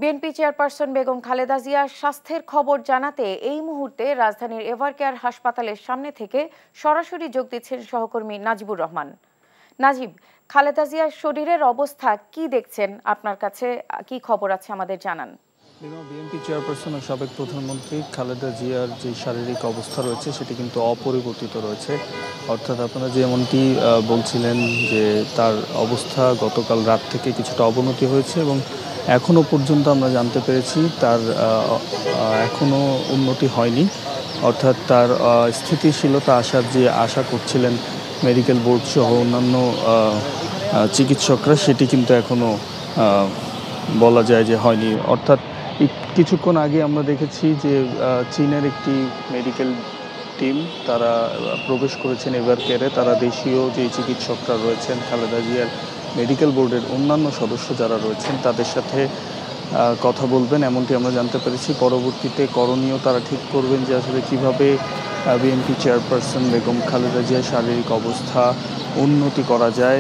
BNP chairperson Begum Khaleda জিয়ার স্বাস্থ্যের খবর জানাতে এই মুহূর্তে রাজধানীর এভারকেয়ার হাসপাতালের সামনে থেকে সরাসরি যোগ দিচ্ছেন সহকর্মী নাজিবুর রহমান। নাজিব, খালেদা জিয়ার শরীরের অবস্থা কি দেখছেন? আপনার কাছে কি খবর আছে আমাদের জানান। বিএনপি চেয়ারপারসন ও সাবেক প্রধানমন্ত্রী খালেদা জিয়ার যে শারীরিক অবস্থা রয়েছে সেটি কিন্তু অপরিবর্তিত রয়েছে। অর্থাৎ আপনারা যেমনটি বলছিলেন যে তার অবস্থা গতকাল রাত থেকে কিছুটা অবনতি হয়েছে এবং এখনও পর্যন্ত আমরা জানতে পেরেছি তার এখনও উন্নতি হয়নি। অর্থাৎ তার স্থিতিশীলতা আসার যে আশা করছিলেন মেডিকেল বোর্ড সহ অন্যান্য চিকিৎসকরা, সেটি কিন্তু এখনও বলা যায় যে হয়নি। অর্থাৎ কিছুক্ষণ আগে আমরা দেখেছি যে চীনের একটি মেডিকেল টিম তারা প্রবেশ করেছেন এভারকেয়ারে। তারা দেশীয় যে চিকিৎসকরা রয়েছেন, খালেদা জিয়ার মেডিকেল বোর্ডের অন্যান্য সদস্য যারা রয়েছেন তাদের সাথে কথা বলবেন, এমনটি আমরা জানতে পেরেছি। পরবর্তীতে করণীয় তারা ঠিক করবেন যে আসলে কীভাবে বিএনপি চেয়ারপারসন বেগম খালেদা জিয়ার শারীরিক অবস্থা উন্নতি করা যায়।